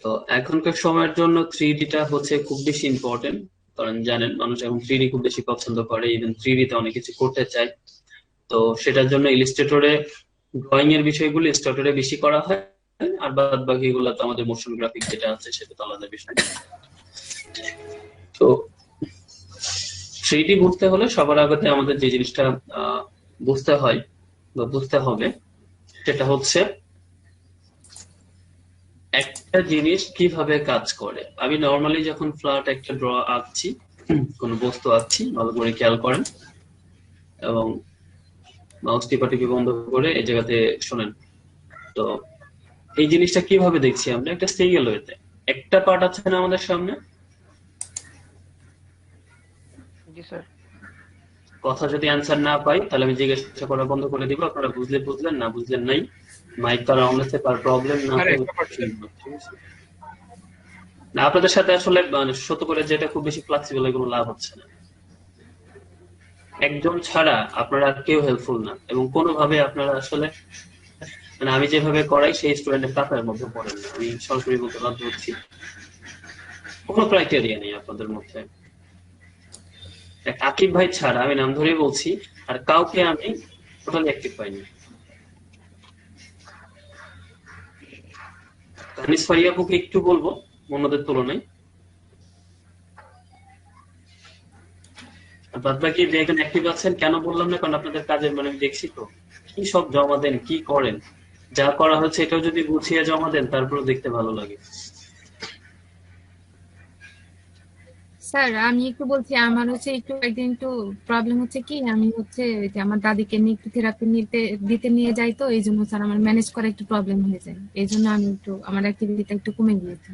তো এখনকার সময়ের জন্য 3D টা হচ্ছে খুব বেশি ইম্পর্টেন্ট। কারণ জানেন মানুষ এখন 3D খুব বেশি পছন্দ করে, ইভেন 3D তে অনেক কিছু করতে চায়। তো সেটার জন্য ইলিস্ট্রেটরে ড্রয়িং এর বিষয়গুলো ইলিস্ট্রেটরে বেশি করা হয়, আর বাদ বাকি গুলো তো আমাদের মোশন গ্রাফিক যেটা আছে সেটা তো আলাদা বিষয়। তো 3D বুঝতে হলে সবার আগে আমাদের যে জিনিসটা বুঝতে হয় বা বুঝতে হবে সেটা হচ্ছে একটা জিনিস কিভাবে কাজ করে। আমি নর্মালি যখন ফ্ল্যাট একটা ড্র আঁকছি, কোনো বস্তু আঁকছি, ভালো করে খেয়াল করেন এবং মাউস টিপাটিপি বন্ধ করে এই জায়গাতে শোনেন। তো এই জিনিসটা কিভাবে দেখছি আমরা একটা সিঙ্গেল ওয়েতে। একটা পার্ট আছে না আমাদের সামনে, জি স্যার। কথা যদি অ্যান্সার না পাই তাহলে আমি জিজ্ঞাসা করা বন্ধ করে দিব, আপনারা বুঝলে বুঝলেন, না বুঝলেন নাই। মাইক করা অন আছে, তার প্রবলেম না স্যার তো একটা পার্ট স্যার। ঠিক আছে। না আপনাদের সাথে আসলে মানে সত্য করে যেটা খুব বেশি ফ্লেক্সিবল এগুলো লাভ হচ্ছে না। একজন ছাড়া আপনারা আর কেউ হেল্পফুল না, এবং কোনোভাবে আপনারা আসলে মানে আমি যেভাবে করাই সেই স্টুডেন্টের কাতারের মধ্যে পড়েন না, আমি সরাসরি বলতে বাধ্য হচ্ছি। কোনো ক্রাইটেরিয়া নেই আপনাদের মধ্যে। আকিব ভাই ছাড়া, আমি নাম ধরেই বলছি, আর কাউকে আমি টোটালি অ্যাক্টিভ পাইনি। তানিস ফারিয়াপুকে একটু বলবো অন্যদের তুলনায়, আর বাদ বাকি যে এখানে অ্যাক্টিভ আছেন কেন বললাম না, কারণ আপনাদের কাজের মানে আমি দেখছি তো কি সব জমা দেন, কি করেন, যা করা হচ্ছে এটাও যদি গুছিয়ে জমা দেন তারপরে দেখতে ভালো লাগে। স্যার আমি একটু বলছি, আমার হচ্ছে একটু একদিন একটু প্রবলেম হচ্ছে কি, আমি হচ্ছে যে আমার দাদিকে নিয়ে একটু থেরাপি দিতে নিয়ে যাই, তো এই জন্য স্যার আমার ম্যানেজ করা একটু প্রবলেম হয়ে যায়, এই জন্য আমি একটু আমার অ্যাক্টিভিটিটা একটু কমে গিয়েছে।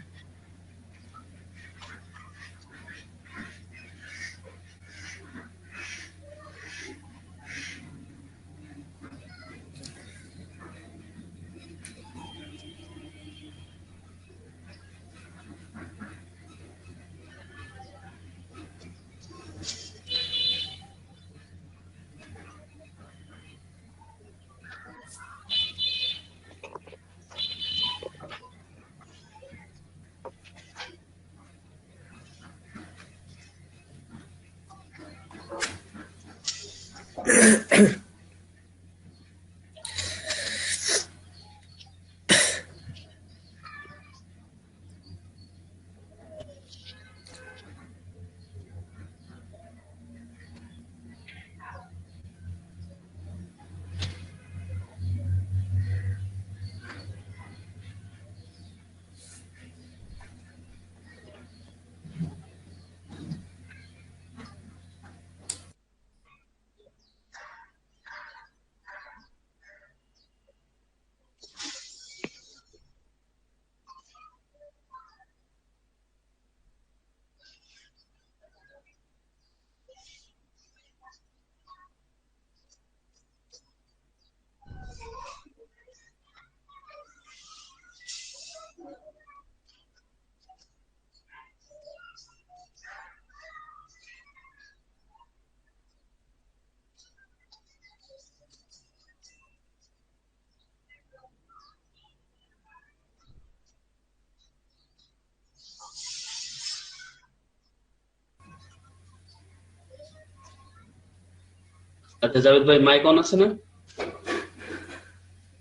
আচ্ছা জাভেদ ভাই, মাইক অন আছে না?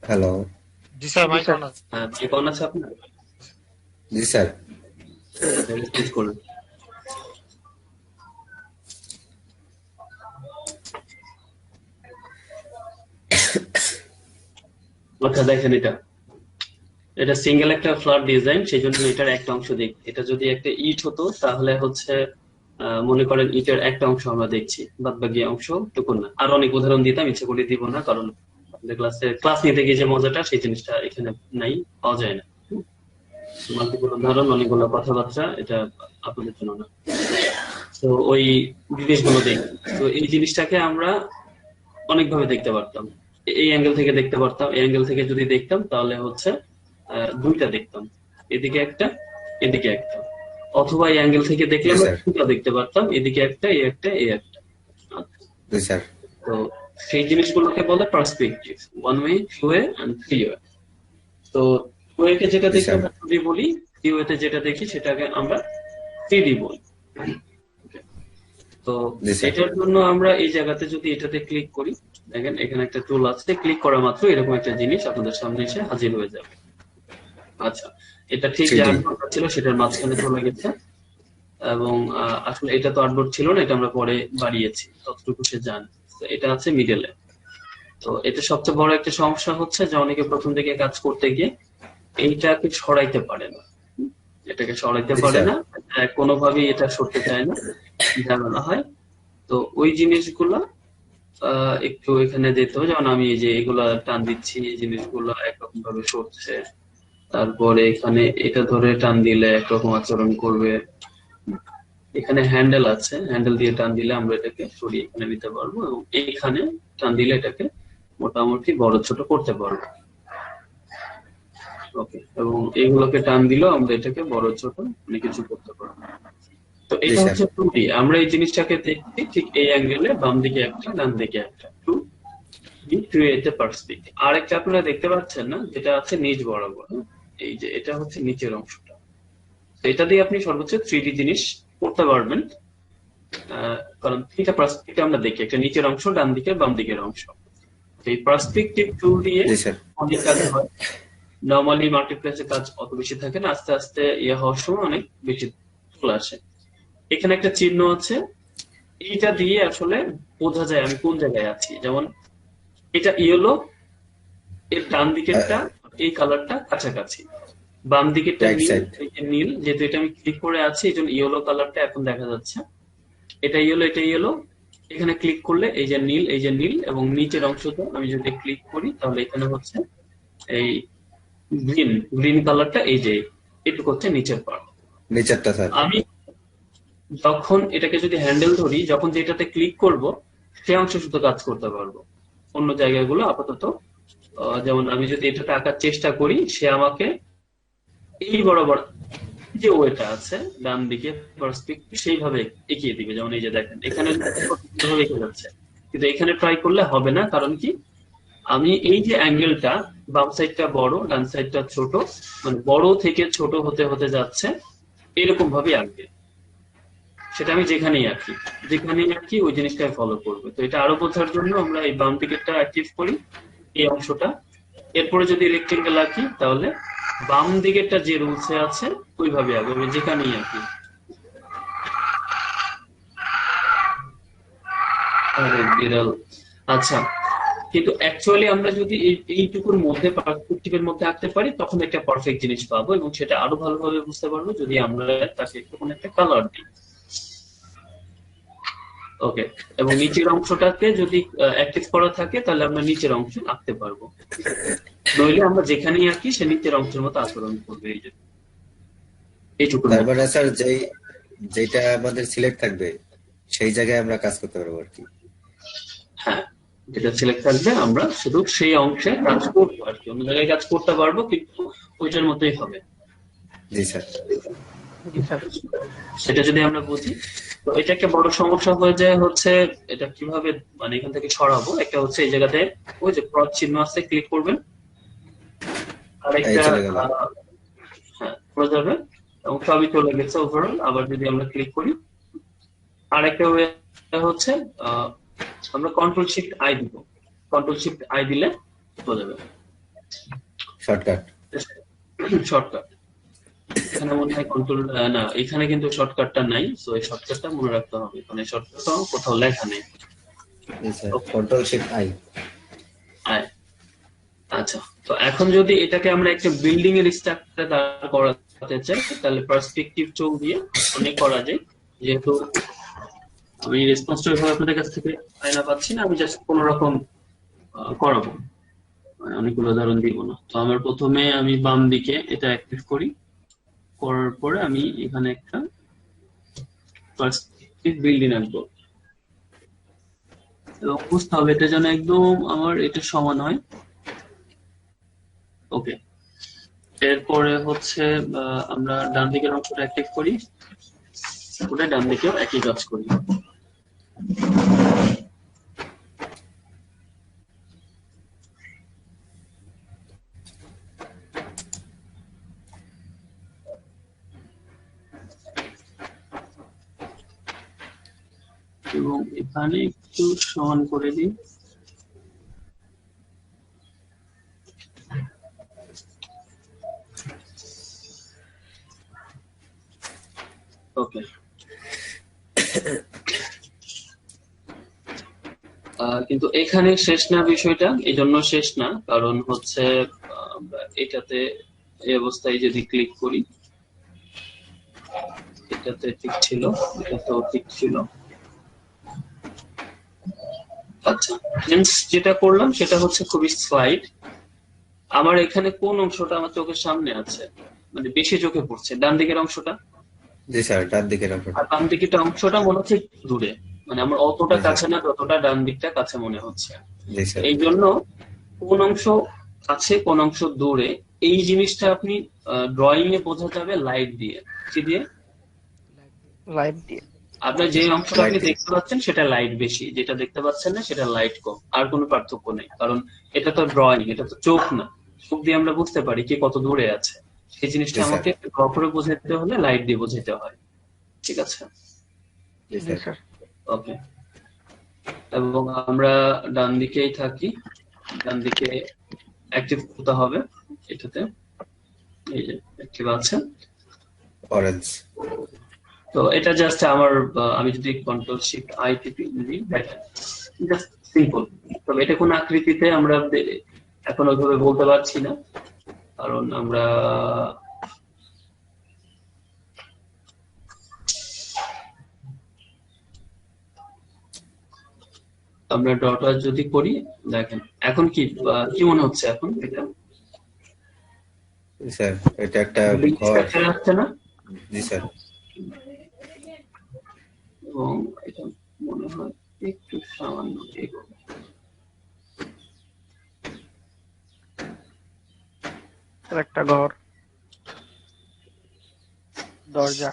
হ্যালো। জি স্যার, জি মাইক স্যার। অন আছে। হ্যাঁ, মাইক অন আছে আপনার? জি স্যার। আচ্ছা চেঞ্জ করুন। আচ্ছা দেখেন, এটা এটা সিঙ্গেল একটা ফ্ল্যাট ডিজাইন, সেই জন্য এটার একটা অংশ দেখি। এটা যদি একটা ইট হতো তাহলে হচ্ছে মনে করেন ইটের একটা অংশ আমরা দেখছি, বাদ বাকি অংশ টুকুন না। আর অনেক উদাহরণ দিতাম, ইচ্ছে করে দিব না, কারণ আপনাদের ক্লাস নিতে গিয়ে যে মজাটা সেই জিনিসটা এখানে নাই, পাওয়া যায় না। মাল্টিপল উদাহরণ, অনেকগুলো কথাবার্তা, এটা আপনাদের জন্য না। তো ওই জিনিসগুলো দেখি, তো এই জিনিসটাকে আমরা অনেকভাবে দেখতে পারতাম। এই অ্যাঙ্গেল থেকে দেখতে পারতাম, এই অ্যাঙ্গেল থেকে যদি দেখতাম তাহলে হচ্ছে দুইটা দেখতাম, এদিকে একটা এদিকে একটা। অথবা এই অ্যাঙ্গেল থেকে দেখলে জি আমরা স্যার। দুটো দেখতে পারতাম, এদিকে একটা এই একটা এই একটা। আচ্ছা, জি স্যার। তো সেই জিনিসগুলোকে বলে perspective, one way, two way and three way. তো টু ওয়ে কে যেটা জি দেখতে স্যার। আমরা যদি বলি ভিউতে যেটা দেখি সেটাকে আমরা 3D বলি। Okay, তো জি স্যার। এটার জন্য আমরা এই জায়গাতে যদি এটাতে ক্লিক করি, দেখেন এখানে একটা টুল আছে, ক্লিক করা মাত্র এরকম একটা জিনিস আপনাদের সামনে এসে হাজির হয়ে যাবে। আচ্ছা, এটা ঠিক যে 3D। আর্টবোর্ডটা ছিল সেটার মাঝখানে চলে গেছে, এবং আসলে এটা তো আর্টবোর্ড ছিল না, এটা আমরা পরে বাড়িয়েছি, ততটুকু সে জানে। তো এটা আছে মিডলে। তো এটা সবচেয়ে বড় একটা সমস্যা হচ্ছে যে অনেকে প্রথম দিকে কাজ করতে গিয়ে এইটাকে সরাইতে পারে না, এটাকে সরাইতে জি পারে স্যার। না, কোনোভাবেই এটা সরতে চায় না, ঝামেলা হয়। তো ওই জিনিসগুলা একটু এখানে দিতে হবে, যেমন আমি এই যে এগুলা টান দিচ্ছি, এই জিনিসগুলো একরকম ভাবে সরছে, তারপরে এখানে এটা ধরে টান দিলে একরকম আচরণ করবে। এখানে হ্যান্ডেল আছে, হ্যান্ডেল দিয়ে টান দিলে আমরা এটাকে সরিয়ে এখানে নিতে পারবো, এবং এইখানে টান দিলে এটাকে মোটামুটি বড় ছোট করতে পারবো। ওকে, এবং এইগুলোকে টান দিলেও আমরা এটাকে বড় ছোট অনেক কিছু করতে পারবো। তো জি এটা স্যার। হচ্ছে 2D। আমরা এই জিনিসটাকে দেখছি ঠিক এই অ্যাঙ্গেলে, বাম দিকে একটা ডান দিকে একটা, two D create a perspective. আর একটা আপনারা দেখতে পাচ্ছেন না, যেটা আছে নিচ বরাবর, হ্যাঁ? এই যে এটা হচ্ছে নিচের অংশটা। তো এটা দিয়ে আপনি সর্বোচ্চ 3D জিনিস করতে পারবেন, কারণ তিনটা পার্সপেক্টিভ আমরা দেখি, একটা নিচের অংশ, ডান দিকের, বাম দিকের অংশ। তো এই পার্সপেক্টিভ টুল দিয়ে জি স্যার। অনেক কাজ হয়। নর্মালি মাল্টিপ্লেক্সে কাজ অত বেশি থাকে না, আস্তে আস্তে ইয়ে হওয়ার সময় অনেক বেশি চলে আসে। এখানে একটা চিহ্ন আছে, এইটা দিয়ে আসলে বোঝা যায় আমি কোন জায়গায় আছি। যেমন এটা ইয়েলো, এর ডান দিকেরটা এই কালারটা কাছাকাছি, বাম দিকেরটা রাইট নীল, সাইড। এই যে নীল, যেহেতু এটা আমি ক্লিক করে আছি এই জন্য ইয়েলো কালারটা এখন দেখা যাচ্ছে। এটা ইয়েলো, এটা ইয়েলো, এখানে ক্লিক করলে এই যে নীল, এই যে নীল, এবং নিচের অংশটা আমি যদি ক্লিক করি তাহলে এখানে হচ্ছে এই গ্রিন, গ্রিন কালারটা, এই যে এটুকু হচ্ছে নিচের পার্ট। নিচেরটা স্যার। আমি যখন এটাকে যদি হ্যান্ডেল ধরি, যখন যেটাতে ক্লিক করব সে অংশ শুধু কাজ করতে পারবো, অন্য জায়গাগুলো আপাতত যেমন আমি যদি এটাতে আঁকার চেষ্টা করি, সে আমাকে এই বরাবর যে ওয়েটা আছে ডান দিকে পার্সপেক্টিভ সেইভাবে এগিয়ে দিবে। যেমন এই যে দেখেন এখানে সুন্দরভাবে এগিয়ে যাচ্ছে, কিন্তু এখানে ট্রাই করলে হবে না। কারণ কি, আমি এই যে অ্যাঙ্গেলটা, বাম সাইডটা বড় ডান সাইডটা ছোট, মানে বড় থেকে ছোট হতে হতে যাচ্ছে, এরকম ভাবে আঁকবে। সেটা আমি যেখানেই আঁকি, যেখানেই আঁকি ওই জিনিসটাই ফলো করবে। তো এটা আরো বোঝার জন্য আমরা এই বাম দিকেরটা অ্যাক্টিভ করি, এই অংশটা। এরপরে যদি রেক্টেঙ্গেল আঁকি তাহলে বাম দিকেরটা যে রুলসে আছে ওইভাবে আঁকবে, যেখানেই আঁকি। আরে বিড়াল। আচ্ছা, কিন্তু অ্যাকচুয়ালি আমরা যদি এইটুকুর মধ্যে পার্সপেক্টিভের মধ্যে আঁকতে পারি তখন একটা পারফেক্ট জিনিস পাবো, এবং সেটা আরো ভালোভাবে বুঝতে পারবো যদি আমরা তাকে একটু কোনো একটা কালার দিই। ওকে, এবং নিচের অংশটাকে যদি অ্যাক্টিভ করা থাকে তাহলে আমরা নিচের অংশ আঁকতে পারবো, নইলে আমরা যেখানেই আঁকি সে নিচের অংশের মতো আচরণ করবে, এই যে এইটুকুর তার মধ্যে। মানে স্যার যেটা আমাদের সিলেক্ট থাকবে সেই জায়গায় আমরা কাজ করতে পারবো আর কি। হ্যাঁ, যেটা সিলেক্ট থাকবে আমরা শুধু সেই অংশে কাজ করবো আর কি, অন্য জায়গায় কাজ করতে পারবো কিন্তু ওইটার মতোই হবে। জি স্যার। জি স্যার। সেটা যদি আমরা বুঝি, তো এটা একটা বড় সমস্যা হয়ে যায় হচ্ছে এটা কিভাবে মানে এখান থেকে সরাবো। একটা হচ্ছে এই জায়গাতে ওই যে ক্রস চিহ্ন আছে, ক্লিক করবেন, আর এই একটা চলে গেল। হ্যাঁ করে যাবে, এবং সবই চলে গেছে ওভারঅল। আবার যদি আমরা ক্লিক করি, আরেকটা ওয়ে হচ্ছে আহ, আমরা কন্ট্রোল শিফট আই দিব, কন্ট্রোল শিফট আই দিলে চলে যাবে শর্টকাট। শর্টকাট। এখানে মনে হয় কন্ট্রোল, না এখানে কিন্তু শর্টকাটটা নাই, তো এই শর্টকাটটা মনে রাখতে হবে, কারণ এই শর্টকাটটা কোথাও লেখা নেই। জি sir. Okay, control shift I. আয়। আচ্ছা, তো এখন যদি এটাকে আমরা একটা বিল্ডিং এর স্ট্রাকচারে দাঁড় করাতে চাই তাহলে পার্সপেক্টিভ টুল দিয়ে অনেক করা যায়। যেহেতু আমি রেসপন্স ভাবে আপনাদের কাছ থেকে আয়না পাচ্ছি না, আমি জাস্ট কোন রকম করাবো, মানে অনেকগুলো উদাহরণ দিব না। তো আমার প্রথমে আমি বাম দিকে এটা অ্যাক্টিভ করি, করার পরে আমি এখানে একটা পার্সপেক্টিভ বিল্ডিং আনবো, এবং বুঝতে হবে এটা যেন একদম আমার এটা সমান হয়। ওকে, এরপরে হচ্ছে আমরা ডান দিকের অংশটা অ্যাক্টিভ করি, ওটা ডান দিকেও একই কাজ করি। এবং এখানে একটু সমান করে দিই। ওকে, কিন্তু এখানে শেষ না বিষয়টা, এই জন্য শেষ না, কারণ হচ্ছে আমরা এটাতে এই অবস্থায় যদি ক্লিক করি, এটাতে ঠিক ছিল, এটাতেও ঠিক ছিল। আচ্ছা, যেটা করলাম সেটা হচ্ছে খুবই স্লাইড। আমার এখানে কোন অংশটা আমার চোখের সামনে আছে, মানে বেশি চোখে পড়ছে? ডান দিকের অংশটা? জি স্যার, ডান দিকের অংশটা। আর বাম দিকের অংশটা মনে হচ্ছে একটু দূরে, মানে আমার অতটা জি স্যার। কাছে না যতটা ডান দিকটা কাছে মনে হচ্ছে। জি স্যার। এই জন্য কোন অংশ কাছে কোন অংশ দূরে, এই জিনিসটা আপনি ড্রয়িং এ বোঝা যাবে লাইট দিয়ে। কি দিয়ে? লাইট দিয়ে। আপনার যে অংশটা লাইট আপনি দিয়ে। দেখতে পাচ্ছেন সেটা লাইট বেশি, যেটা দেখতে পাচ্ছেন না সেটা লাইট কম। আর কোনো পার্থক্য নেই, কারণ এটা তো ড্রয়িং, এটা তো চোখ না। চোখ দিয়ে আমরা বুঝতে পারি কে কত দূরে আছে। সেই জিনিসটা জি স্যার। আমাকে ড্র করে বোঝাতে হলে লাইট দিয়ে বোঝাতে হয়। ঠিক আছে? জি জি স্যার। স্যার। ওকে, এবং আমরা ডান দিকেই থাকি, ডান দিকে অ্যাক্টিভ করতে হবে এটাতে। এই যে অ্যাক্টিভ আছে। অরেঞ্জ। তো এটা জাস্ট আমার আমি যদি কন্ট্রোল শিফট আই টিপি, দেখেন জাস্ট সিম্পল। তবে এটা কোন আকৃতিতে আমরা এখন ওইভাবে বলতে পারছি না, কারণ আমরা ডটা যদি করি, দেখেন এখন কি কি মনে হচ্ছে এখন? এটা জি স্যার, এটা একটা ঘর। স্ট্রাকচার আসছে না? জি স্যার। এবং এটা মনে হয় একটু সামান্য এগোবে। স্যার একটা ঘর, দরজা।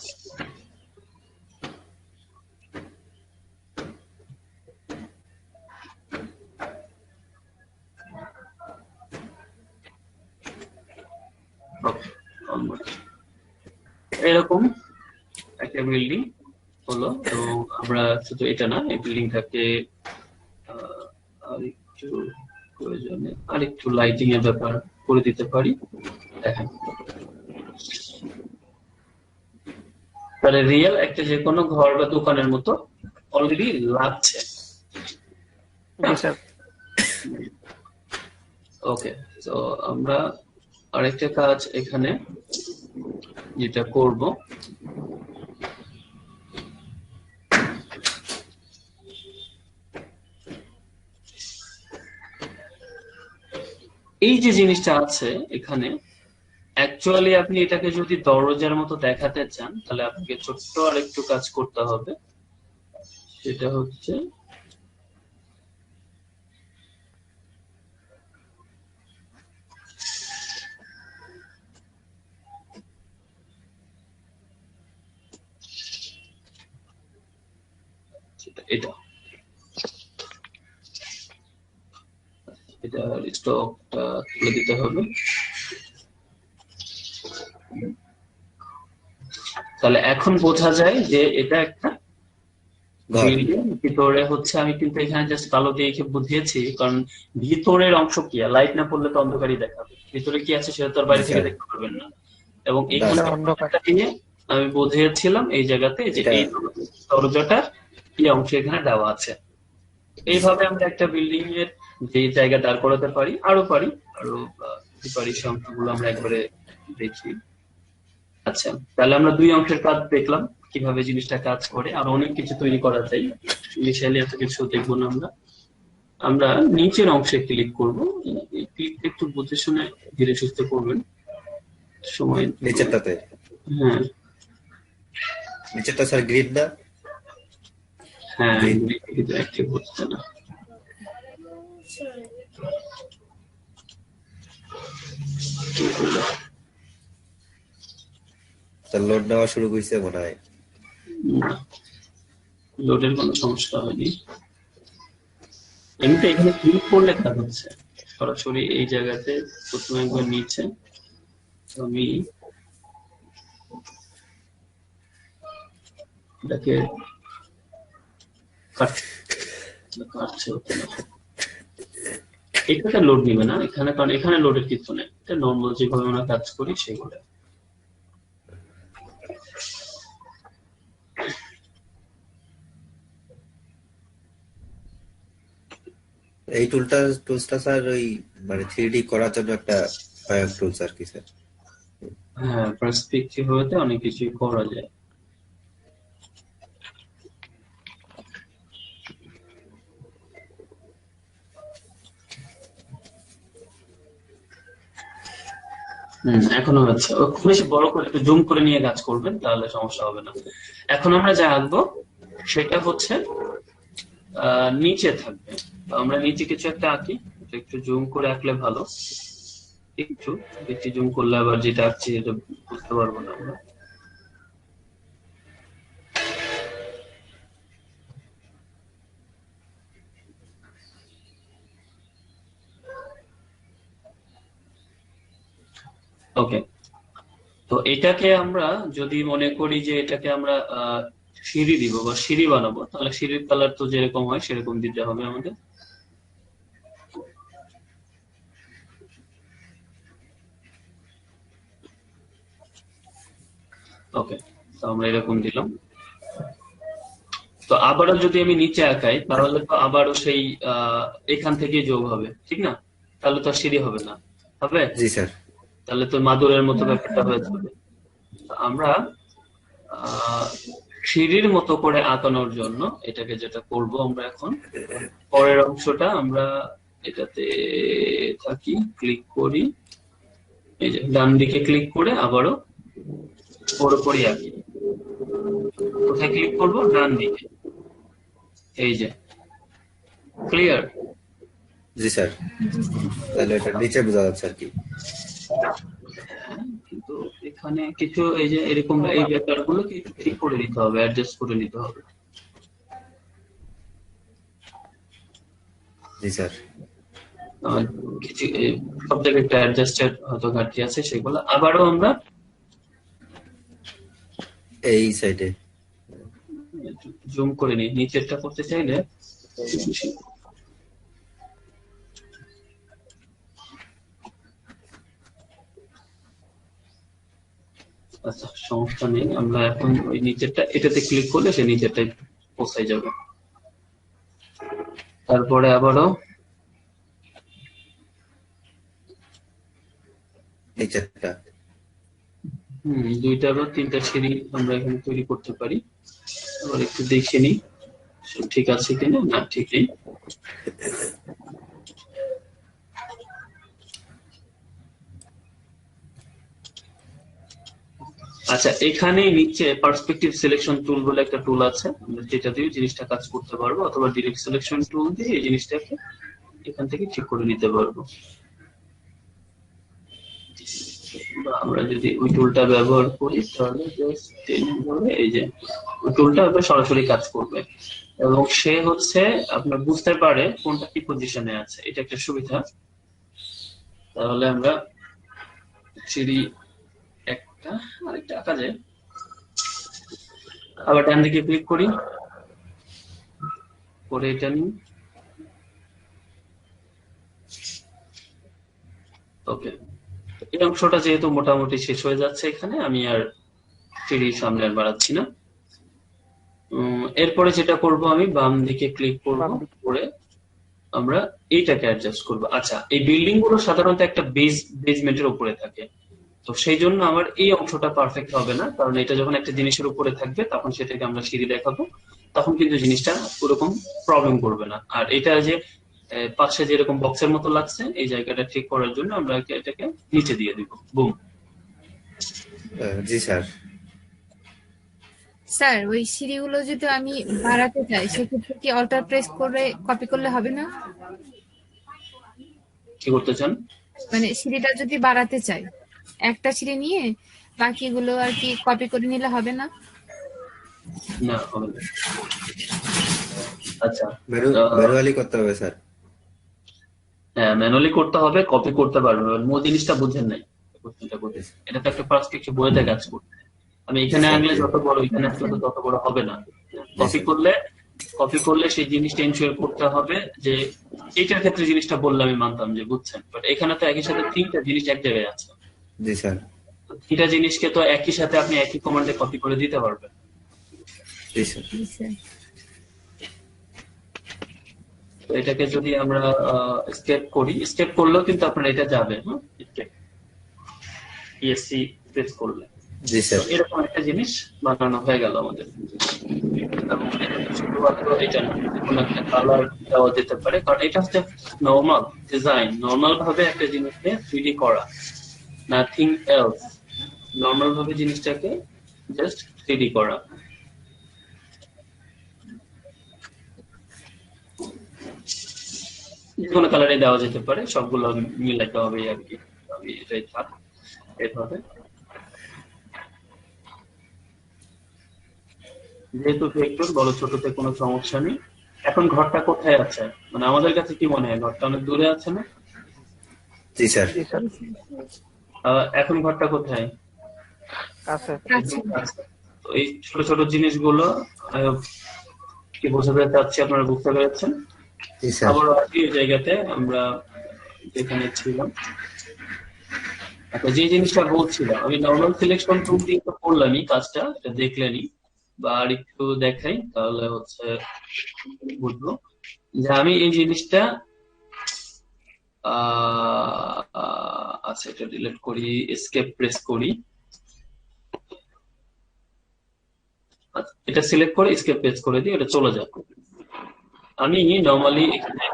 এরকম একটা বিল্ডিং হলো, এবং আমরা শুধু এটা না, এই বিল্ডিংটাকে আরেকটু প্রয়োজনে আরেকটু লাইটিং এর ব্যাপার করে দিতে পারি। দেখেন তাহলে রিয়েল একটা যে কোনো ঘর বা দোকানের মতো অলরেডি লাগছে। জি স্যার। ওকে, তো আমরা আরেকটা কাজ এখানে যেটা করব, এই যে জিনিসটা আছে এখানে, অ্যাকচুয়ালি আপনি এটাকে যদি দরজার মতো দেখাতে চান তাহলে আপনাকে ছোট্ট আর একটু কাজ করতে হবে। সেটা হচ্ছে এটা, এটা স্টকটা তুলে দিতে হবে। তাহলে এখন বোঝা যায় যে এটা একটা ঘর। বিল্ডিং। ভিতরে হচ্ছে আমি কিন্তু এখানে জাস্ট কালো দিয়ে বুঝিয়েছি, কারণ ভিতরের অংশ কি, লাইট না পড়লে তো অন্ধকারই দেখাবে। ভিতরে কি আছে সেটা তো আর জি বাইরে থেকে স্যার। দেখতে পারবেন না। এবং না এখানে স্যার। অন্ধকার। দিয়ে আমি বুঝিয়েছিলাম এই জায়গাতে যে এটা এই দরজাটার কি অংশ এখানে দেওয়া আছে। এইভাবে আমরা একটা বিল্ডিং এর যে জায়গা দাঁড় করাতে পারি, আরো কি পারি, সে অংশগুলো আমরা একবারে দেখি। আচ্ছা, তাহলে আমরা দুই অংশের কাজ দেখলাম কিভাবে জিনিসটা কাজ করে। আর অনেক কিছু তৈরি করা যায়, ইনিশিয়ালি এত কিছু দেখবো না আমরা। আমরা নিচের অংশে ক্লিক করব। এই ক্লিকটা একটু বুঝে শুনে ধীরে সুস্থে করবেন, সময়। নিচেরটাতে। হ্যাঁ নিচেরটা স্যার গ্রিড না? হ্যাঁ, গ্রিড। কিন্তু অ্যাক্টিভ হচ্ছে না। কি করবো? স্যার লোড নেওয়া শুরু হয়েছে মনে হয়। না, লোডের কোনো সমস্যা হয়নি। এমনিতে এখানে ক্লিক করলে কাজ হচ্ছে সরাসরি। এই জায়গাতে প্রথমে একবার নিচে আমি এটাকে কাটছে হচ্ছে না। এখানে লোড নিবে না এখানে, কারণ এখানে লোডের কিছু নেই, এটা নর্মাল যেভাবে আমরা কাজ করি সেগুলো। এই টুলসটা স্যার ওই মানে 3D করার জন্য একটা সহায়ক টুলস আর কি স্যার। হ্যাঁ, পার্সপেক্টিভ হতে অনেক কিছুই করা যায়। এখনো হচ্ছে, খুব বেশি বড় করে একটু জুম করে নিয়ে কাজ করবেন, তাহলে সমস্যা হবে না। এখন আমরা যা আঁকবো সেটা হচ্ছে নিচে থাকবে। তো আমরা নিচে কিছু একটা আঁকি, এটা একটু জুম করে আঁকলে ভালো। একটু বেশি জুম করলে আবার যেটা আঁকছি এটা বুঝতে পারবো না আমরা। ওকে, তো এটাকে আমরা যদি মনে করি যে এটাকে আমরা সিঁড়ি দিব বা সিঁড়ি বানাবো, তাহলে সিঁড়ির কালার তো যেরকম হয় সেরকম দিতে হবে আমাদের। ওকে, তো আমরা এরকম দিলাম। তো আবারও যদি আমি নিচে আঁকাই তাহলে তো আবারও সেই এখান থেকে যোগ হবে, ঠিক না? তাহলে তো আর সিঁড়ি হবে না, হবে? জি স্যার। তাহলে তো মাদুরের মতো ব্যাপারটা হয়ে যাবে। আমরা সিঁড়ির মতো করে আঁকানোর জন্য এটাকে যেটা করব আমরা এখন, পরের অংশটা আমরা এটাতে থাকি, ক্লিক করি, এই যে ডান দিকে ক্লিক করে আবারও পুরোপুরি আঁকি। কোথায় ক্লিক করব? ডান দিকে, এই যে ক্লিয়ার। জি স্যার, তাহলে এটা নিচে বোঝা যাচ্ছে আর কি। কিন্তু এখানে কিছু এই যে এরকম এই ব্যাপারগুলো কিছু ঠিক করে নিতে হবে, অ্যাডজাস্ট করে নিতে হবে। জি স্যার। কিছু সব জায়গায় একটা অ্যাডজাস্টের হয়তো ঘাটতি আছে, সেগুলো আবারও আমরা এই সাইডে জুম করে নিই। নিচেরটা করতে চাইলে আচ্ছা, সমস্যা নেই। আমরা এখন ওই নিচেরটা এটাতে ক্লিক করলে সে নিচেরটাই পৌঁছায় যাবে। তারপরে আবারও এই চারটা দুইটা বা তিনটা সিঁড়ি আমরা এখানে তৈরি করতে পারি। আবার একটু দেখে নিই সব ঠিক আছে কিনা। না, ঠিক নেই। আচ্ছা, এখানে নিচে পার্সপেক্টিভ সিলেকশন টুল বলে একটা টুল আছে, আমরা যেটা দিয়ে জিনিসটা কাজ করতে পারবো, অথবা ডিরেক্ট সিলেকশন টুল দিয়ে এই জিনিসটাকে এখান থেকে ঠিক করে নিতে পারবো। বা আমরা যদি ওই টুলটা ব্যবহার করি তাহলে জাস্ট এই যে ওই টুলটা সরাসরি কাজ করবে এবং সে হচ্ছে আপনার বুঝতে পারে কোনটা কি পজিশনে আছে, এটা একটা সুবিধা। তাহলে আমরা সিঁড়ি একটা আরেকটা আঁকা যায়। আবার ডান দিকে ক্লিক করি, করে এটা নিই। ওকে, এই অংশটা যেহেতু মোটামুটি শেষ হয়ে যাচ্ছে এখানে, আমি আর সিঁড়ির সামনে আর বাড়াচ্ছি না। এরপরে যেটা করব, আমি বাম দিকে ক্লিক করব, করে আমরা এইটাকে অ্যাডজাস্ট করব। আচ্ছা, এই বিল্ডিং গুলো সাধারণত একটা বেসমেন্টের উপরে থাকে, তো সেই জন্য আমার এই অংশটা পারফেক্ট হবে না, কারণ এটা যখন একটা জিনিসের উপরে থাকবে তখন সেটাকে আমরা সিঁড়ি দেখাবো, তখন কিন্তু জিনিসটা ওরকম প্রবলেম করবে না। আর এটা যে পাশে যেরকম বক্সের মতো লাগছে, এই জায়গাটা ঠিক করার জন্য আমরা এটাকে নিচে দিয়ে দিব। বুম। জি স্যার। স্যার, ওই সিঁড়িগুলো যদি আমি বাড়াতে চাই সেক্ষেত্রে কি অল্টার প্রেস করে কপি করলে হবে না? কি করতে চান? মানে সিঁড়িটা যদি বাড়াতে চাই, একটা সিঁড়ি নিয়ে বাকিগুলো আর কি কপি করে নিলে হবে না? না, হবে না। আচ্ছা, ম্যানুয়ালি করতে হবে স্যার। হ্যাঁ, ম্যানুয়ালি করতে হবে, কপি করতে পারবে। মূল জিনিসটা বুঝেন নাই, এটা তো একটা পার্সপেক্টিভ বইতে কাজ করতে। আমি এখানে আনলে যত বড়, এখানে আসলে তো তত বড় হবে না। কপি করলে কপি করলে সেই জিনিসটা এনশিওর করতে হবে যে এইটার ক্ষেত্রে জিনিসটা বললে আমি মানতাম যে বুঝছেন, বাট এখানে তো একই সাথে তিনটা জিনিস এক জায়গায় আছে। জি স্যার। তো তিনটা জিনিসকে তো একই সাথে আপনি একই কমান্ডে কপি করে দিতে পারবেন। জি স্যার। জি স্যার। তো এটাকে যদি আমরা স্কেপ করি, স্কেপ করলেও কিন্তু আপনার এটা যাবে, হ্যাঁ, ইএসসি প্রেস করলে। জি তো স্যার। এরকম একটা জিনিস বানানো হয়ে গেল আমাদের। এবং এটা শুধুমাত্র এটা না, কোনো একটা কালার দেওয়া যেতে পারে, কারণ এটা হচ্ছে নর্মাল ডিজাইন, নর্মাল ভাবে একটা জিনিসকে 3D করা, নাথিং এলস। নর্মাল ভাবে জিনিসটাকে জাস্ট 3D করা। যে কোনো কালারে দেওয়া যেতে পারে, সবগুলো মিলাইতে হবে আর কি। আমি এটাই থাক এভাবে। যেহেতু ভেক্টর, বড় ছোটতে কোনো সমস্যা নেই। এখন ঘরটা কোথায় আছে, মানে আমাদের কাছে কি মনে হয় ঘরটা অনেক দূরে আছে না? জি স্যার। জি স্যার। এখন ঘরটা কোথায়? আছে। আচ্ছা। তো এই ছোট ছোট জিনিসগুলো কি বোঝাতে চাচ্ছি আপনারা বুঝতে পেরেছেন? জি স্যার। আবার আসি এই জায়গাতে আমরা যেখানে ছিলাম। আচ্ছা, যে জিনিসটা বলছিলাম, আমি নর্মাল সিলেকশন টুল দিয়ে তো করলামই কাজটা, এটা দেখলেনই, বা আর একটু দেখাই তাহলে হচ্ছে বুঝবো যে আমি এই জিনিসটা আচ্ছা এটা ডিলিট করি, এসকেপ প্রেস করি, আচ্ছা, এটা সিলেক্ট করে এসকেপ প্রেস করে দিই, এটা চলে যাবে। আমি নরমালি এখানে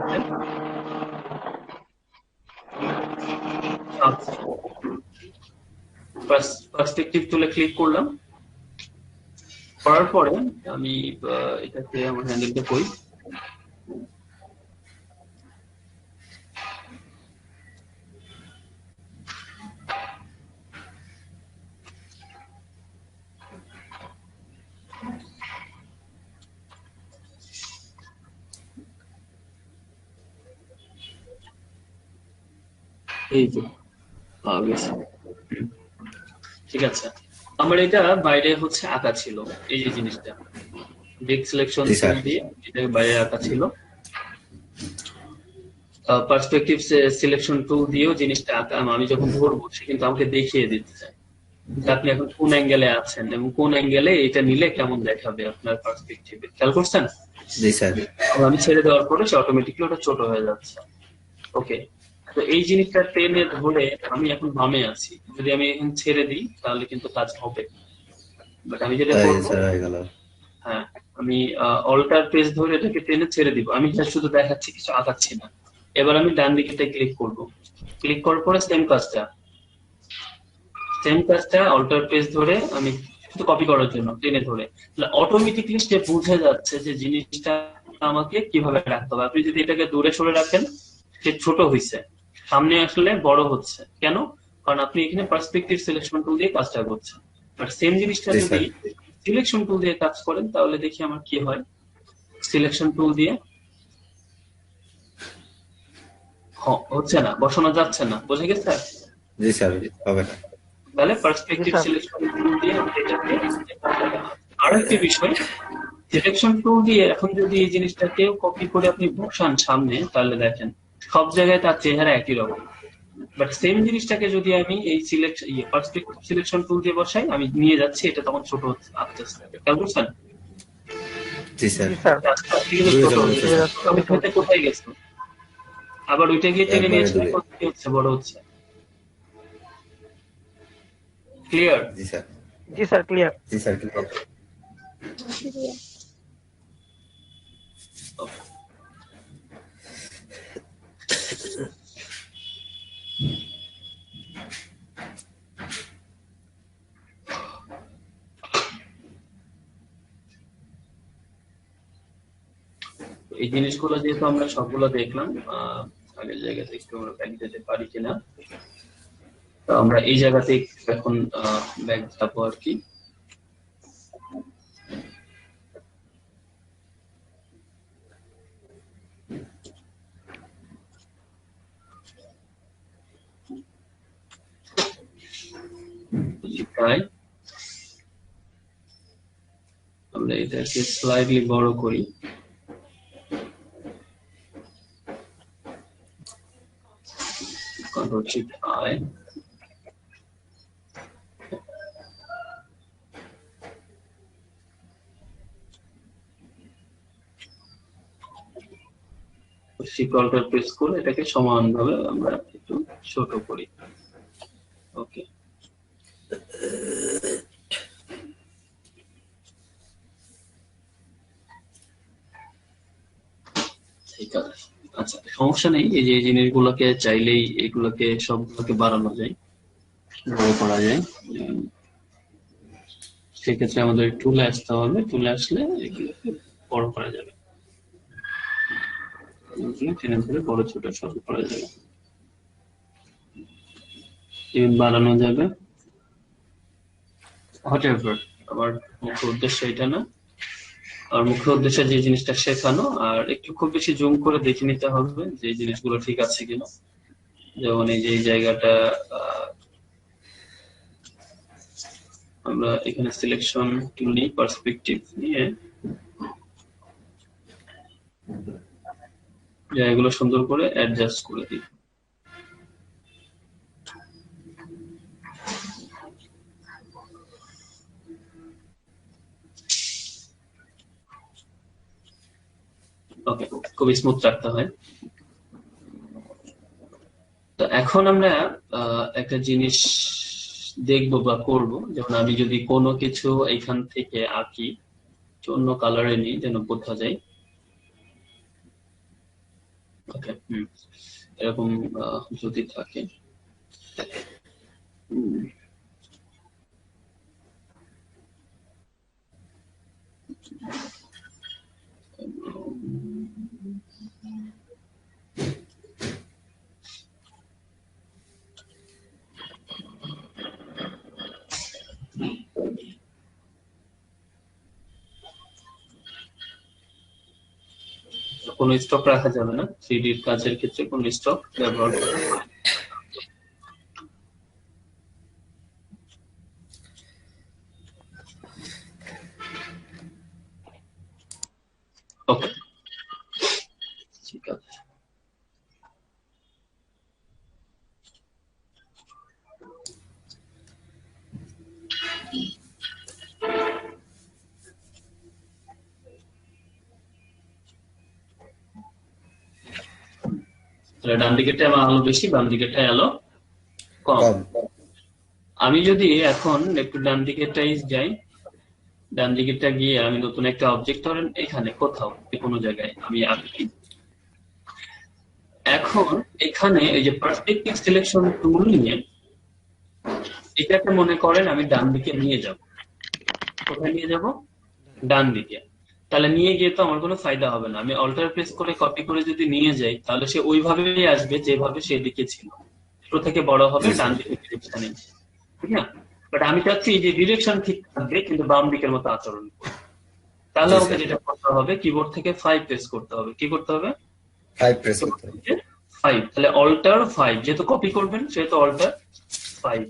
পার্সপেক্টিভ টুলে ক্লিক করলাম, করার পরে আমি এটাকে আমার হ্যান্ডেলটা করি, এই যে ঠিক আছে। আমার এটা বাইরে হচ্ছে আঁকা ছিল, এই যে জিনিসটা ডিক সিলেকশন দিয়ে এটাকে বাইরে আঁকা ছিল। পার্সপেক্টিভ সিলেকশন টুল দিয়েও জিনিসটা আঁকা আমি যখন ধরবো সে কিন্তু আমাকে দেখিয়ে দিতে চায় যে আপনি এখন কোন অ্যাঙ্গেলে আছেন এবং কোন অ্যাঙ্গেলে এটা নিলে কেমন দেখাবে আপনার পার্সপেক্টিভে। খেয়াল করছেন? জি স্যার। আমি ছেড়ে দেওয়ার পরে সে অটোমেটিকলি ওটা ছোট হয়ে যাচ্ছে। ওকে, তো এই জিনিসটা টেনে ধরে আমি এখন বামে আছি, যদি আমি এখন ছেড়ে দিই তাহলে কিন্তু কাজ হবে। বাট আমি যেটা করবো, হ্যাঁ, আমি অল্টার পেজ ধরে এটাকে টেনে ছেড়ে দিব, আমি যা শুধু দেখাচ্ছি, কিছু আঁকাচ্ছি না। এবার আমি ডান দিকেতে ক্লিক করব, ক্লিক করার পরে সেম কাজটা অল্টার পেজ ধরে আমি শুধু কপি করার জন্য টেনে ধরে, অটোমেটিকলি সে বুঝে যাচ্ছে যে জিনিসটা আমাকে কিভাবে রাখতে হবে। আপনি যদি এটাকে দূরে সরে রাখেন সে ছোট হইছে, সামনে আসলে বড় হচ্ছে, কেন? কারণ আপনি এখানে পার্সপেক্টিভ সিলেকশন টুল দিয়ে কাজটা করছেন। বাট সেম জিনিসটা যদি সিলেকশন টুল দিয়ে কাজ করেন তাহলে দেখি আমার কি হয়। সিলেকশন টুল দিয়ে হচ্ছে না, বসানো যাচ্ছে না, বোঝা গেছে? জি স্যার, হবে না। তাহলে পার্সপেক্টিভ সিলেকশন টুল দিয়ে এটাকে। আরেকটি বিষয়, সিলেকশন টুল দিয়ে এখন যদি এই জিনিসটাকে কপি করে আপনি বসান সামনে, তাহলে দেখেন সব জায়গায় তার চেহারা একই রকম। বাট সেম জিনিসটাকে যদি আমি এই পার্সপেক্টিভ সিলেকশন টুল দিয়ে বসাই, আমি নিয়ে যাচ্ছি, এটা তখন ছোট হচ্ছে আস্তে আস্তে। খেয়াল করছেন? জি স্যার। কোথায় গেছে, আবার ওইটা গিয়ে টেনে নিয়েছে, হচ্ছে বড় হচ্ছে। ক্লিয়ার? জি স্যার। জি স্যার, ক্লিয়ার। জি স্যার, ক্লিয়ার। এই জিনিসগুলো যেহেতু আমরা সবগুলো দেখলাম, আগের জায়গাতে একটু আমরা ব্যাক যেতে পারি কিনা, তো আমরা এই জায়গাতে এখন ব্যাক যাবো আর কি। আমরা এটাকে স্লাইডলি বড় করি। Ctrl+Shift+I, Shift Alt প্রেস করে এটাকে সমানভাবে আমরা একটু ছোট করি। ওকে, ঠিক আছে। আচ্ছা, সমস্যা নেই, এই যে এই জিনিসগুলোকে চাইলেই এগুলোকে সবগুলোকে বাড়ানো যায়, বড় করা যায়। সেক্ষেত্রে আমাদের টুলে আসতে হবে, টুলে আসলে এগুলোকে বড় করা যাবে, টেনে ধরে বড় ছোট সব করা যাবে, ইভেন বাড়ানো যাবে। হোয়াটএভার, আমার মুখ্য উদ্দেশ্য এটা না। আর মুখ্য উদ্দেশ্য যে জিনিসটা শেখানো, আর একটু খুব বেশি জুম করে দেখে নিতে হবে যে এই জিনিসগুলো ঠিক আছে কিনা। যেমন এই যে এই জায়গাটা আমরা এখানে সিলেকশন টুল নিই, পার্সপেক্টিভ নিয়ে জায়গাগুলো সুন্দর করে অ্যাডজাস্ট করে দিই। ওকে, খুবই স্মুথ রাখতে হয়। তো এখন আমরা একটা জিনিস দেখবো বা করব, যেমন আমি যদি কোনো কিছু এখান থেকে আঁকি, অন্য কালারে নিই যেন বোঝা যায়। ওকে, এরকম যদি থাকে, কোনো স্টক রাখা যাবে না। 3D এর কাজের ক্ষেত্রে কোনো স্টক ব্যবহার করা যাবে না। ওকে, ঠিক আছে। তাহলে ডান দিকেরটা আলো বেশি, বাম দিকেরটা আলো কম। আমি যদি এখন একটু ডান দিকেরটাই যাই, ডান দিকেরটা গিয়ে আমি নতুন একটা অবজেক্ট ধরেন এখানে কোথাও কোনো জায়গায় আমি আঁকি। এখন এখানে এই যে পার্সপেক্টিভ সিলেকশন টুল নিয়ে এটাকে মনে করেন আমি ডান দিকে নিয়ে যাব। কোথায় নিয়ে যাব? ডান দিকে। তাহলে নিয়ে গিয়ে তো আমার কোনো ফায়দা হবে না। আমি অল্টার প্রেস করে কপি করে যদি নিয়ে যাই, তাহলে সে ওইভাবেই আসবে যেভাবে সেদিকে ছিল। ছোট থেকে বড় হবে ডান দিকে ডিরেকশনে, ঠিক না? বাট আমি চাচ্ছি যে ডিরেকশন ঠিক থাকবে কিন্তু বাম দিকের মতো আচরণ করবে। তাহলে আমাকে যেটা করতে হবে, কিবোর্ড থেকে 5 প্রেস করতে হবে। কি করতে হবে? 5 প্রেস করতে হবে। 5, তাহলে অল্টার 5, যেহেতু কপি করবেন সেহেতু অল্টার 5।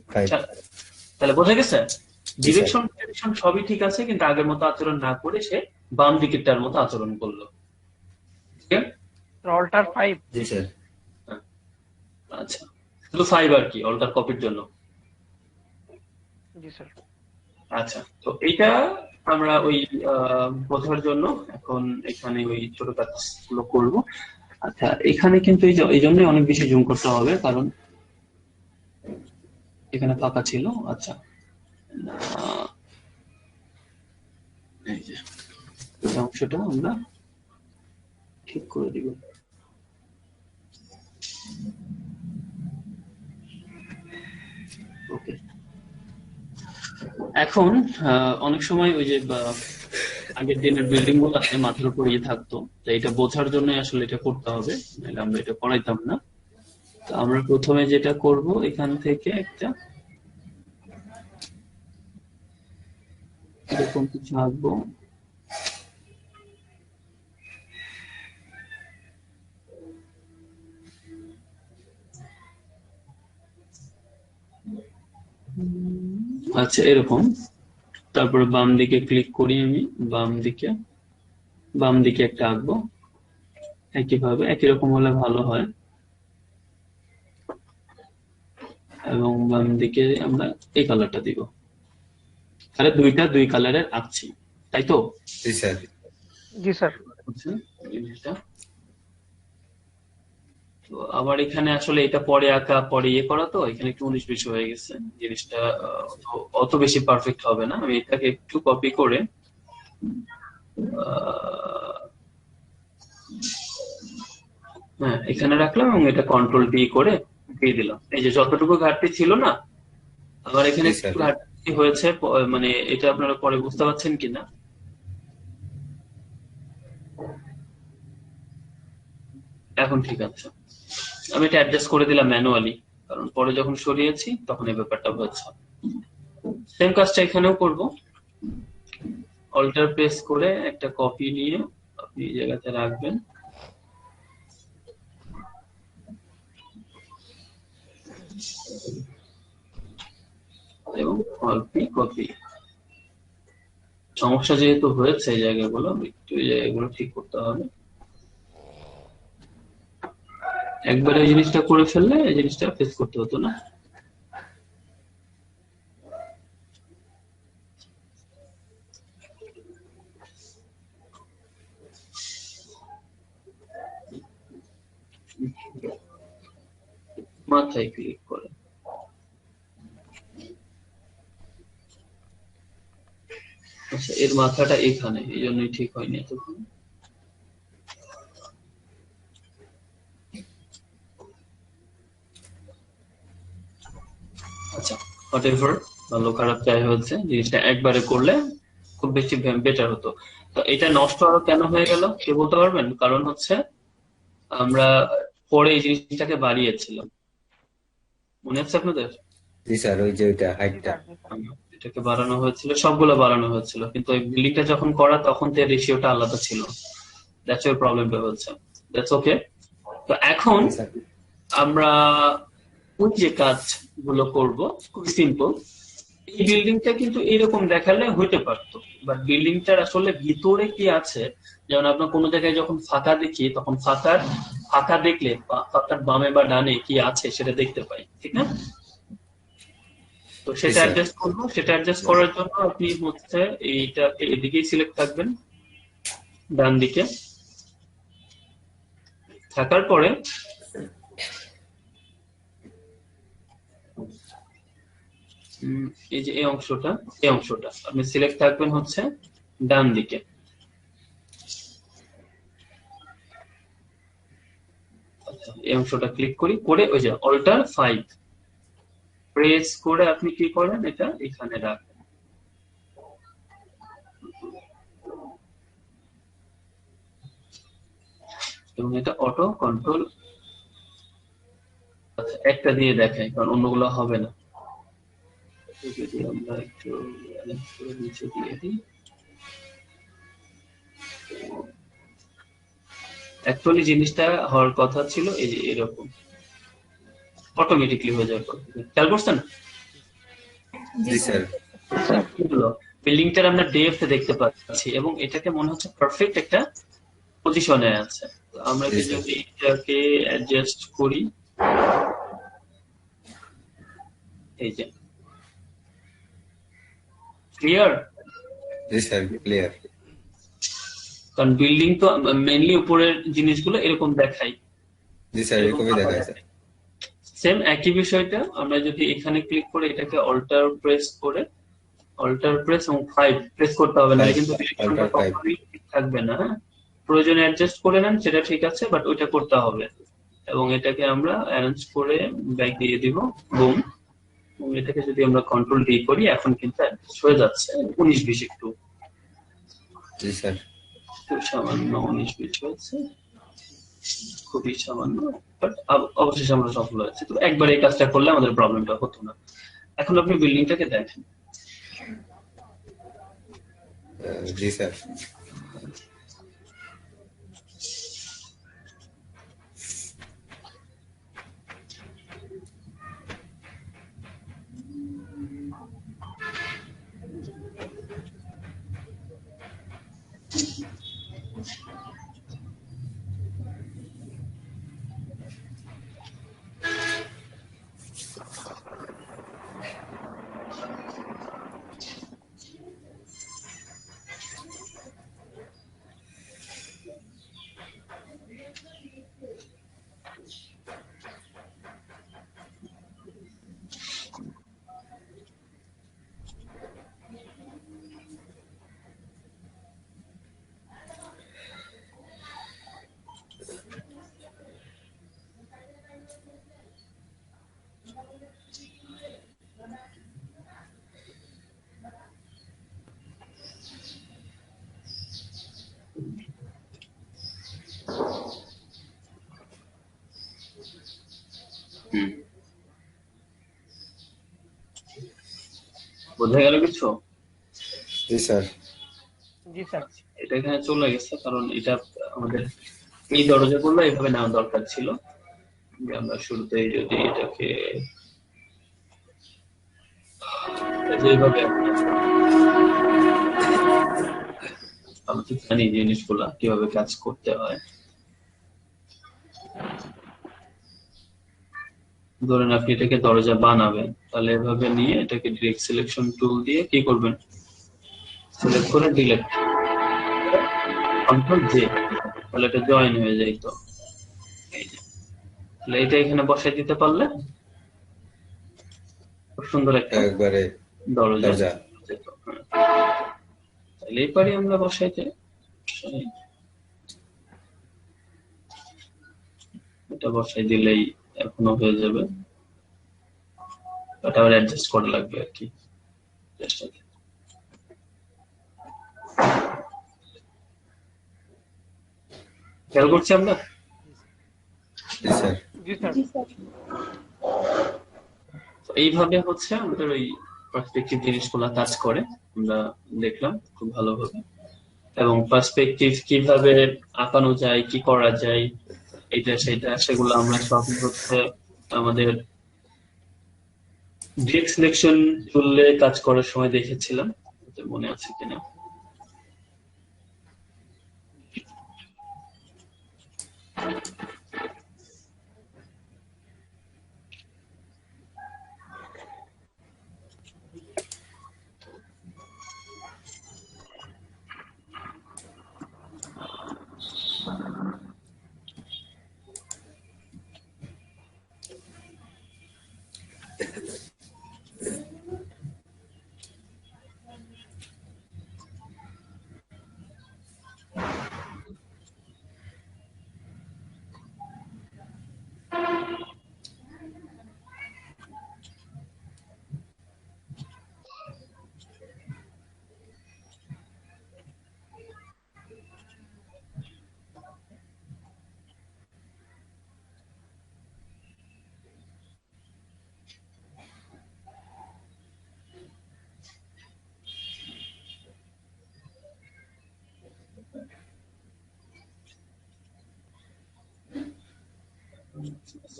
তাহলে বোঝা গেছে? ডিরেকশন সবই ঠিক আছে, কিন্তু আগের মতো আচরণ না করে সে বাম দিকেরটার মতো আচরণ করলো। ঠিক আছে? অল্টার 5। জি স্যার। আচ্ছা, শুধু 5 আর কি অল্টার কপির জন্য। জি স্যার। আচ্ছা, তো এইটা আমরা ওই বোঝার জন্য এখন এখানে ওই ছোট কাজগুলো করব। আচ্ছা, এখানে কিন্তু এই জন্যই অনেক বেশি জুম করতে হবে, কারণ এখানে ফাঁকা ছিল। আচ্ছা, এই যে অংশটা আমরা ঠিক করে দিব। ওকে, এখন অনেক সময় ওই যে আগের দিনের বিল্ডিং গুলো আছে মাথার উপর থাকতো, তো এটা বোঝার জন্য আসলে এটা করতে হবে, নাহলে আমরা এটা করাইতাম না। তো আমরা প্রথমে যেটা করব, এখান থেকে একটা এরকম কিছু আঁকবো। আচ্ছা, এরকম। তারপরে বাম দিকে ক্লিক করি, আমি বাম দিকে একটা আঁকবো একইভাবে, একই রকম হলে ভালো হয়। এবং বাম দিকে আমরা এই কালারটা দিব। তাহলে দুইটা দুই কালারের আঁকছি, তাই তো? জি স্যার। জি স্যার। হচ্ছে জিনিসটা। তো আবার এখানে আসলে এটা পরে আঁকা পরে ইয়ে করা, তো এখানে একটু 19-20 হয়ে গেছে জিনিসটা। অত বেশি পারফেক্ট হবে না। আমি এটাকে একটু কপি করে হ্যাঁ এখানে রাখলাম এবং এটা কন্ট্রোল ডি করে দিয়ে দিলাম। এই যে যতটুকু ঘাটতি ছিল না, আবার এখানে জি একটু স্যার। ঘাটতি হয়েছে, মানে এটা আপনারা পরে বুঝতে পারছেন কিনা। এখন ঠিক আছে। আমি এটা অ্যাডজাস্ট করে দিলাম ম্যানুয়ালি, কারণ পরে যখন সরিয়েছি তখন এই ব্যাপারটা হচ্ছে। সেম কাজটা এখানেও করব। অল্টার প্রেস করে একটা কপি নিয়ে আপনি এই জায়গাতে রাখবেন এবং কপি কপি। সমস্যা যেহেতু হয়েছে এই জায়গাগুলো, একটু এই জায়গাগুলো ঠিক করতে হবে। একবার এই জিনিসটা করে ফেললে এই জিনিসটা ফেস করতে হতো না। মাথায় ক্লিক করে আচ্ছা, এর মাথাটা এখানে, এই জন্যই ঠিক হয়নি এতক্ষণ। আচ্ছা হোয়াটএভার, ভালো খারাপ যাই হচ্ছে, জিনিসটা একবারে করলে খুব বেশি বেটার হতো। তো এটা নষ্ট আরো কেন হয়ে গেল কে বলতে পারবেন? কারণ হচ্ছে আমরা পরে এই জিনিসটাকে বাড়িয়েছিলাম, মনে আছে আপনাদের? জি স্যার, ওই যে ওইটা জি হাইটটা। স্যার। জি স্যার। এটাকে বাড়ানো হয়েছিল, সবগুলো বাড়ানো হয়েছিল, কিন্তু ওই বিল্ডিংটা যখন করা তখন তো রেশিওটা আলাদা ছিল। দ্যাটস ওয়ার প্রবলেমটা হচ্ছে। That's okay. তো এখন জি স্যার। আমরা ওই যে কাজগুলো করব খুব সিম্পল। এই বিল্ডিংটা কিন্তু এরকম দেখালে হইতে পারতো, বাট বিল্ডিংটার আসলে ভিতরে কি আছে, যেমন আপনার কোনো জায়গায় যখন ফাঁকা দেখি তখন ফাঁকা দেখলে ফাঁকার বামে বা ডানে কি আছে সেটা দেখতে পাই, ঠিক না? তো জি সেটা স্যার। অ্যাডজাস্ট করবো। সেটা অ্যাডজাস্ট করার জন্য আপনি হচ্ছে এইটাকে এদিকেই সিলেক্ট থাকবেন, ডান দিকে থাকার পরে এই যে এই অংশটা আপনি সিলেক্ট থাকবেন হচ্ছে ডান দিকে। আচ্ছা এই অংশটা ক্লিক করে ওই যে অল্টার 5 প্রেস করে আপনি কি করেন, এটা এখানে রাখেন। এবং এটা অটো কন্ট্রোল আচ্ছা একটা দিয়ে দেখাই, কারণ অন্যগুলো হবে না। যদি আমরা একটু নিচে দিয়ে দিই, অ্যাকচুয়ালি জিনিসটা হওয়ার কথা ছিল এই যে এরকম, অটোমেটিকলি হয়ে যাবে। খেয়াল করছেন? জি জি স্যার। স্যার। বিল্ডিংটার আমরা ডেপথ দেখতে পাচ্ছি এবং এটাকে মনে হচ্ছে পারফেক্ট একটা পজিশনে আছে। তো আমরা জি কি স্যার। যদি এটাকে অ্যাডজাস্ট করি, এই যে ক্লিয়ার। জি স্যার, ক্লিয়ার। কারণ বিল্ডিং তো মেইনলি উপরের জিনিসগুলো এরকম দেখাই, জি স্যার, এরকম এরকমই ফাঁকা দেখায় স্যার। দেখাই। সেম একই বিষয়টা আমরা যদি এখানে ক্লিক করে এটাকে অল্টার প্রেস করে অল্টার প্রেস এবং 5 প্রেস করতে হবে, না 5, কিন্তু ডিরেকশনটা অল্টার 5। কখনোই ঠিক থাকবে না। হ্যাঁ প্রয়োজনে অ্যাডজাস্ট করে নেন, সেটা ঠিক আছে, বাট ওইটা করতে হবে। এবং এটাকে আমরা অ্যারেঞ্জ করে ব্যাক দিয়ে দিব, বুম। এবং এটাকে যদি আমরা কন্ট্রোল ডি করি এখন কিন্তু অ্যাডজাস্ট হয়ে যাচ্ছে। 19-20 একটু জি স্যার। সামান্য 19-20 হয়েছে, খুবই সামান্য, বাট অবশেষে আমরা সফল হয়েছে। তো একবার এই কাজটা করলে আমাদের প্রবলেমটা হতো না। এখন আপনি বিল্ডিংটাকে দেখেন। জি স্যার। বোঝা গেল কিছু? জি স্যার। জি স্যার। এটা এখানে চলে গেছে কারণ এটা আমাদের এই দরজাগুলো এইভাবে নেওয়া দরকার ছিল। যে আমরা শুরুতেই যদি এটাকে যেভাবে আমি তো জানি জিনিসগুলা কিভাবে কাজ করতে হয়। ধরেন আপনি এটাকে দরজা বানাবেন, তাহলে এভাবে নিয়ে এটাকে ডিরেক্ট সিলেকশন টুল দিয়ে কি করবেন, সিলেক্ট করে ডিলেট, কন্ট্রোল জে, তাহলে এটা জয়েন হয়ে যাইতো। এই যে, তাহলে এটা এখানে বসাই দিতে পারলে খুব সুন্দর একটা একবারে দরজা দরজা। যেত। তাহলে এই পারি আমরা বসাইতে, এটা বসাই দিলেই এখনো হয়ে যাবে, এটা আবার অ্যাডজাস্ট করা লাগবে আর কি। খেয়াল করছি আমরা। জি স্যার। জি স্যার। এইভাবে হচ্ছে আমাদের ওই পার্সপেক্টিভ জিনিসগুলো কাজ করে, আমরা দেখলাম খুব ভালোভাবে। এবং পার্সপেক্টিভ কিভাবে আঁকানো যায়, কি করা যায়, এটা সেটা সেগুলো আমরা সব হচ্ছে আমাদের ডিরেক্ট সিলেকশন টুলে কাজ করার সময় দেখেছিলাম, মনে আছে কিনা।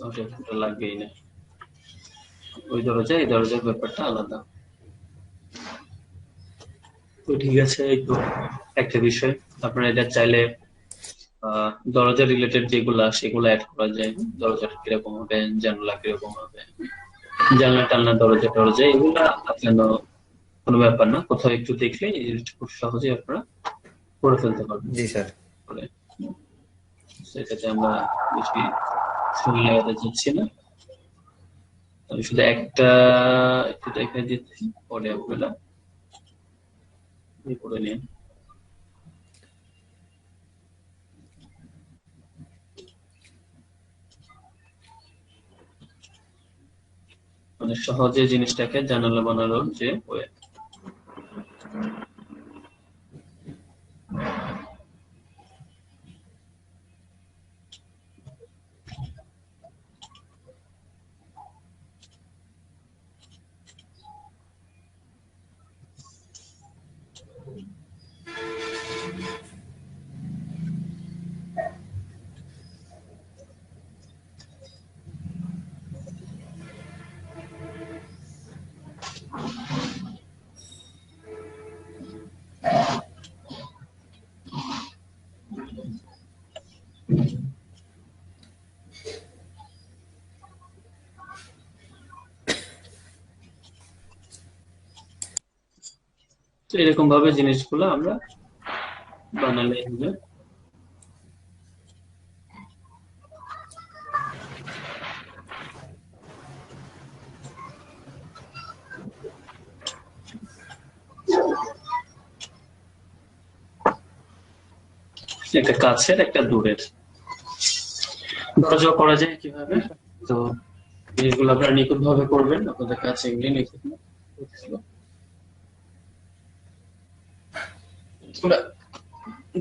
ওটা লাগবেই না, ওই দরজা এই দরজার ব্যাপারটা আলাদা। তো ঠিক আছে, এই তো একটা বিষয়। আপনারা এটা চাইলে দরজা রিলেটেড যেগুলা সেগুলো অ্যাড করা যায়। দরজাটা কিরকম হবে, জানলা কিরকম হবে, জানলা টানলা দরজা টরজা এগুলা আপনার কোনো ব্যাপার না, কোথাও একটু দেখলে এই জিনিসটা খুব সহজে আপনারা করে ফেলতে পারবেন। জি স্যার। সেটাতে আমরা বেশি সময় লাগাতে চাচ্ছি না, আমি শুধু একটা একটু দেখে দিচ্ছি, পরে আপনারা করে নিন। মানে সহজে জিনিসটাকে জানালা বানানোর যে ওয়ে। তো এরকম ভাবে জিনিসগুলো আমরা বানালে হবে। একটা কাছের একটা দূরের দরজা করা যায় কিভাবে, তো জিনিসগুলো আপনারা নিখুঁত ভাবে করবেন, আপনাদের কাছে এগুলি নিখুঁত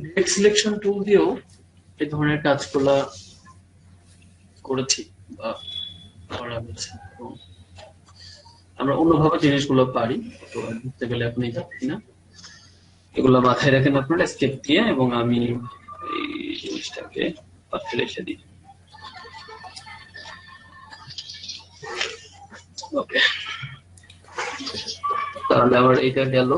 ডিরেক্ট সিলেকশন টুল দিয়েও এই ধরনের কাজগুলা করেছি বা করা হয়েছে। আমরা অন্যভাবে জিনিসগুলো পারি, তো বুঝতে গেলে আপনি যাচ্ছি না, এগুলো মাথায় রাখেন আপনারা স্কেপ দিয়ে, এবং আমি এই জিনিসটাকে পাশে রেখে দিই। ওকে, তাহলে আমার এটা গেল।